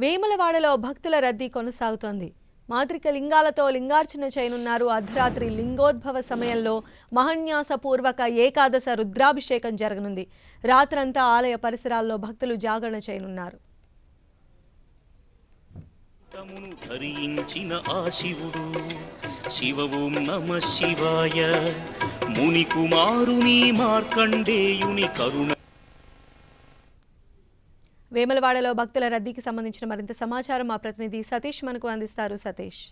వేములవాడలో భక్తుల రద్దీ కొనసాగుతోంది. మాంత్రిక లింగాలతో లింగార్చన చేయనున్నారు. అర్ధరాత్రి లింగోద్భవ సమయంలో మహాన్యాసపూర్వక ఏకాదశ రుద్రాభిషేకం జరగనుంది. రాత్రంతా ఆలయ పరిసరాల్లో భక్తులు జాగరణ చేయనున్నారు. ధరించిన ఆ శివుడు శివ ఓం నమః శివాయ ముని కుమారుని మార్కండేయుని కరుణ. వేములవాడలో భక్తుల రద్దీకి సంబంధించిన మరింత సమాచారం మా ప్రతినిధి సతీష్ మనకు అందిస్తారు. సతీష్,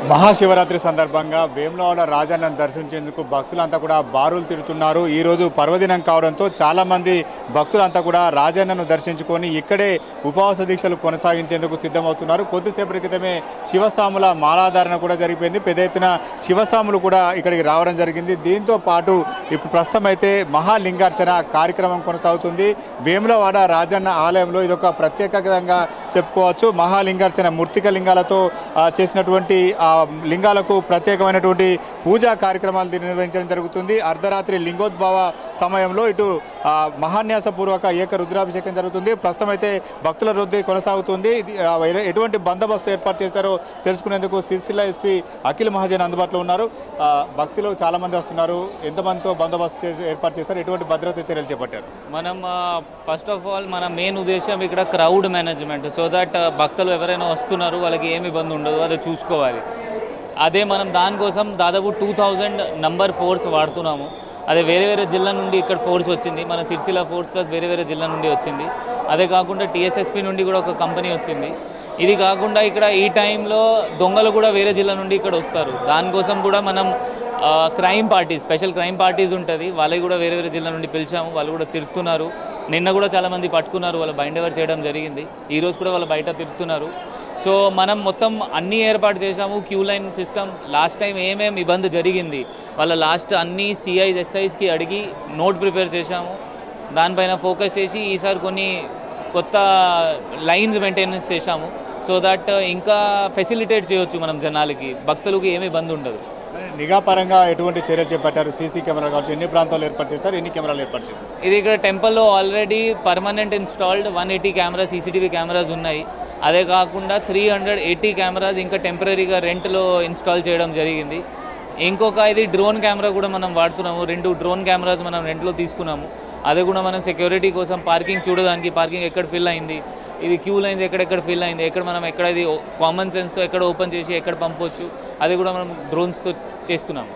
మహాశివరాత్రి సందర్భంగా వేములవాడ రాజన్నను దర్శించేందుకు భక్తులంతా కూడా బారులు తిరుగుతున్నారు. ఈరోజు పర్వదినం కావడంతో చాలామంది భక్తులంతా కూడా రాజన్నను దర్శించుకొని ఇక్కడే ఉపవాస దీక్షలు కొనసాగించేందుకు సిద్ధమవుతున్నారు. కొద్దిసేపటి క్రితమే శివస్వాముల మాలాధారణ కూడా జరిగిపోయింది. పెద్ద ఎత్తున శివస్వాములు కూడా ఇక్కడికి రావడం జరిగింది. దీంతో పాటు ఇప్పుడు ప్రస్తుతం అయితే మహాలింగార్చన కార్యక్రమం కొనసాగుతుంది. వేములవాడ రాజన్న ఆలయంలో ఇదొక ప్రత్యేకంగా చెప్పుకోవచ్చు. మహాలింగార్చన మృతిక లింగాలతో చేసినటువంటి లింగాలకు ప్రత్యేకమైనటువంటి పూజా కార్యక్రమాలు నిర్వహించడం జరుగుతుంది. అర్ధరాత్రి లింగోద్భవ సమయంలో ఇటు మహాన్యాసపూర్వక ఏక రుద్రాభిషేకం జరుగుతుంది. ప్రస్తుతం అయితే భక్తుల రద్దీ కొనసాగుతుంది. ఎటువంటి బందోబస్తు ఏర్పాటు చేశారో తెలుసుకునేందుకు సిరిసిల్ల ఎస్పీ అఖిల్ మహాజన్ అందుబాటులో ఉన్నారు. భక్తులు చాలా మంది వస్తున్నారు. ఎంతమందితో బందోబస్తు ఏర్పాటు చేశారు, ఎటువంటి భద్రతా చర్యలు చేపట్టారు? మనం ఫస్ట్ ఆఫ్ ఆల్ మన మెయిన్ ఉద్దేశం ఇక్కడ క్రౌడ్ మేనేజ్మెంట్, సో దట్ భక్తులు ఎవరైనా వస్తున్నారు వాళ్ళకి ఏమి ఇబ్బంది ఉండదు, అది చూసుకోవాలి. అదే మనం దానికోసం దాదాపు 2000 నంబర్ ఫోర్స్ వాడుతున్నాము. అదే వేరే వేరే జిల్లా నుండి ఇక్కడ ఫోర్స్ వచ్చింది. మన సిరిసిల్ల ఫోర్స్ ప్లస్ వేరే వేరే జిల్లా నుండి వచ్చింది. అదే కాకుండా టీఎస్ఎస్పీ నుండి కూడా ఒక కంపెనీ వచ్చింది. ఇది కాకుండా ఇక్కడ ఈ టైంలో దొంగలు కూడా వేరే జిల్లా నుండి ఇక్కడ వస్తారు. దానికోసం కూడా మనం crime parties, special crime parties ఉంటుంది, వాళ్ళకి కూడా వేరే వేరే జిల్లా నుండి పిలిచాము. వాళ్ళు కూడా తిరుగుతున్నారు. నిన్న కూడా చాలామంది పట్టుకున్నారు, వాళ్ళు బైండ్ ఓవర్ చేయడం జరిగింది. ఈరోజు కూడా వాళ్ళు బయట తిరుగుతున్నారు. సో మనం మొత్తం అన్నీ ఏర్పాటు చేసాము. Queue line system, last time ఏమేమి ఇబ్బంది జరిగింది వాళ్ళ లాస్ట్ అన్ని సిఐస్ ఎస్ఐస్కి అడిగి నోట్ ప్రిపేర్ చేశాము. దానిపైన ఫోకస్ చేసి ఈసారి కొన్ని కొత్త లైన్స్ మెయింటెనెన్స్ చేశాము. సో దట్ ఇంకా ఫెసిలిటేట్ చేయొచ్చు మనం జనాలకి, భక్తులకి ఏమీ ఇబ్బంది ఉండదు. నిఘా పరంగా ఎటువంటి చర్యలు చేపట్టారు? సీసీ కెమెరా కావచ్చు, ఎన్ని ప్రాంతాలు ఏర్పాటు చేశారు, ఎన్ని కెమెరాలు ఏర్పాటు చేశారు? ఇది ఇక్కడ టెంపుల్లో already permanent installed 180 cameras, CCTV cameras ఉన్నాయి. అదే కాకుండా 380 కెమెరాస్ ఇంకా టెంపరీగా రెంట్లో ఇన్స్టాల్ చేయడం జరిగింది. ఇంకొక ఇది డ్రోన్ కెమెరా కూడా మనం వాడుతున్నాము. 2 డ్రోన్ కెమెరాస్ మనం రెంట్లో తీసుకున్నాము. అది కూడా మనం సెక్యూరిటీ కోసం, పార్కింగ్ చూడడానికి, పార్కింగ్ ఎక్కడ ఫిల్ అయింది, ఇది క్యూ లైన్స్ ఎక్కడెక్కడ ఫిల్ అయింది, ఎక్కడ మనం ఎక్కడ ఇది కామన్ సెన్స్తో ఎక్కడ ఓపెన్ చేసి ఎక్కడ పంపొచ్చు, అది కూడా మనం డ్రోన్స్తో చేస్తున్నాము.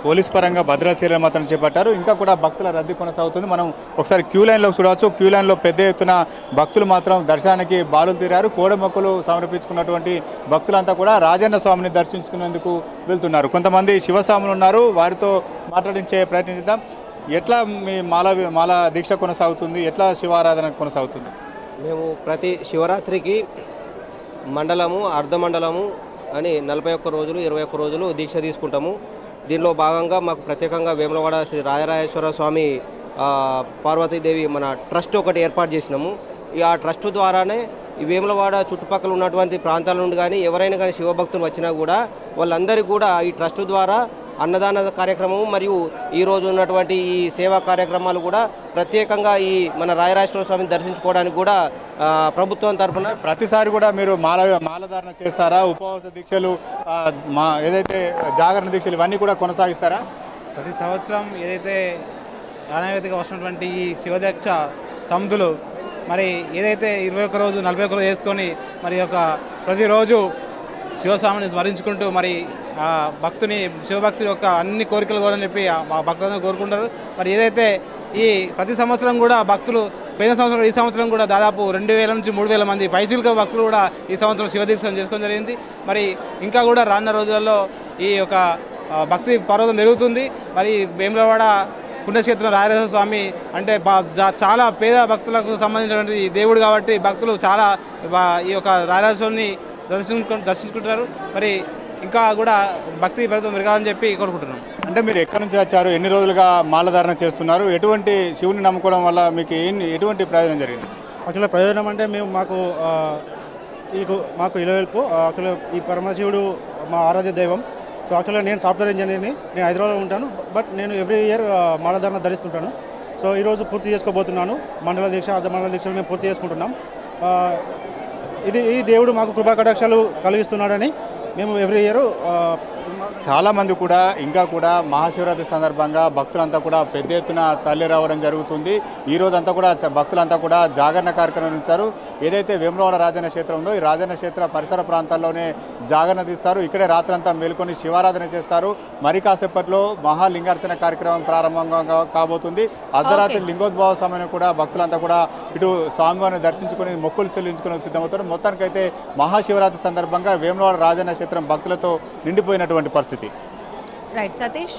పోలీస్ పరంగా భద్రతా చర్యలు మాత్రం చేపట్టారు. ఇంకా కూడా భక్తుల రద్దీ కొనసాగుతుంది. మనం ఒకసారి క్యూ లైన్లో చూడవచ్చు. క్యూ లైన్లో పెద్ద ఎత్తున భక్తులు మాత్రం దర్శనానికి బారులు తీరారు. కోడమొక్కలు సమర్పించుకున్నటువంటి భక్తులంతా కూడా రాజన్న స్వామిని దర్శించుకునేందుకు వెళ్తున్నారు. కొంతమంది శివస్వాములు ఉన్నారు, వారితో మాట్లాడించే ప్రయత్నిద్దాం. ఎట్లా మీ మాల దీక్ష కొనసాగుతుంది? ఎట్లా శివారాధన కొనసాగుతుంది? మేము ప్రతి శివరాత్రికి మండలము, అర్ధమండలము అని 41 రోజులు, 21 రోజులు దీక్ష తీసుకుంటాము. దీనిలో భాగంగా మాకు ప్రత్యేకంగా వేములవాడ శ్రీ రాజరాజేశ్వర స్వామి పార్వతీదేవి మన ట్రస్ట్ ఒకటి ఏర్పాటు చేసినాము. ఆ ట్రస్ట్ ద్వారానే ఈ వేములవాడ చుట్టుపక్కల ఉన్నటువంటి ప్రాంతాల నుండి కానీ ఎవరైనా కానీ శివభక్తులు వచ్చినా కూడా వాళ్ళందరికీ కూడా ఈ ట్రస్ట్ ద్వారా అన్నదాన కార్యక్రమం మరియు ఈరోజు ఉన్నటువంటి ఈ సేవా కార్యక్రమాలు కూడా ప్రత్యేకంగా ఈ మన రాజరాజేశ్వర స్వామిని దర్శించుకోవడానికి కూడా ప్రభుత్వం తరఫున ప్రతిసారి కూడా మీరు మాలధారణ చేస్తారా? ఉపవాస దీక్షలు, ఏదైతే జాగరణ దీక్షలు ఇవన్నీ కూడా కొనసాగిస్తారా? ప్రతి సంవత్సరం ఏదైతే ఆనవాయితీగా వస్తున్నటువంటి ఈ శివదీక్ష సమితులు మరి ఏదైతే 21 రోజు 41 రోజు వేసుకొని మరి యొక్క ప్రతిరోజు శివస్వామిని స్మరించుకుంటూ మరి ఆ భక్తుని శివభక్తుని యొక్క అన్ని కోరికలు కోరని చెప్పి మా భక్తులందరూ కోరుకుంటారు. మరి ఏదైతే ఈ ప్రతి సంవత్సరం కూడా భక్తులు పోయిన సంవత్సరం ఈ సంవత్సరం కూడా దాదాపు 2000 నుంచి 3000 మంది పైసలుగా భక్తులు కూడా ఈ సంవత్సరం శివదీక్షం చేసుకోవడం జరిగింది. మరి ఇంకా కూడా రానున్న రోజులలో ఈ యొక్క భక్తి పర్వతం పెరుగుతుంది. మరి వేములవాడ పుణ్యక్షేత్రం రాజరాజేశ్వర స్వామి అంటే చాలా పేద భక్తులకు సంబంధించినటువంటి దేవుడు కాబట్టి భక్తులు చాలా ఈ యొక్క రాజరాజేశ్వరుని దర్శించుకుంటారు. మరి ఇంకా కూడా భక్తి ఫలితం పెరగాలని చెప్పి కోరుకుంటున్నాం. అంటే మీరు ఎక్కడి నుంచి వచ్చారు, ఎన్ని రోజులుగా మాలధారణ చేస్తున్నారు, ఎటువంటి శివుని నమ్ముకోవడం వల్ల మీకు ఎటువంటి ప్రయోజనం జరిగింది? యాక్చువల్గా ప్రయోజనం అంటే మాకు ఇలవెల్పు యాక్చువల్గా ఈ పరమశివుడు మా ఆరాధ్య దైవం. సో యాక్చువల్గా నేను సాఫ్ట్వేర్ ఇంజనీర్ని, నేను హైదరాబాద్లో ఉంటాను. బట్ నేను ఎవ్రీ ఇయర్ మాలధారణ ధరిస్తుంటాను. సో ఈరోజు పూర్తి చేసుకోబోతున్నాను. మండల దీక్ష, అర్ధ మండల దీక్షలు మేము పూర్తి చేసుకుంటున్నాం. ఈ దేవుడు మాకు కృపా కటాక్షాలు కలిగిస్తున్నాడని మేము ఎవ్రీ ఇయర్ చాలామంది కూడా ఇంకా కూడా మహాశివరాత్రి సందర్భంగా భక్తులంతా కూడా పెద్ద ఎత్తున తరలి రావడం జరుగుతుంది. ఈ రోజంతా కూడా భక్తులంతా కూడా జాగరణ కార్యక్రమం ఇచ్చారు. ఏదైతే వేములవాడ రాజన్న క్షేత్రం ఉందో ఈ రాజన్న క్షేత్ర పరిసర ప్రాంతాల్లోనే జాగరణ తీస్తారు. ఇక్కడే రాత్రంతా మేల్కొని శివారాధన చేస్తారు. మరి కాసేపట్లో మహాలింగార్చన కార్యక్రమం ప్రారంభంగా కాబోతుంది. అర్ధరాత్రి లింగోద్భవ సమయం కూడా భక్తులంతా కూడా ఇటు స్వామివారిని దర్శించుకుని మొక్కులు చెల్లించుకుని సిద్ధమవుతారు. మొత్తానికైతే మహాశివరాత్రి సందర్భంగా వేములవాడ రాజన్న క్షేత్రం భక్తులతో నిండిపోయినటువంటి పరిస్థితి. రైట్ సతీష్.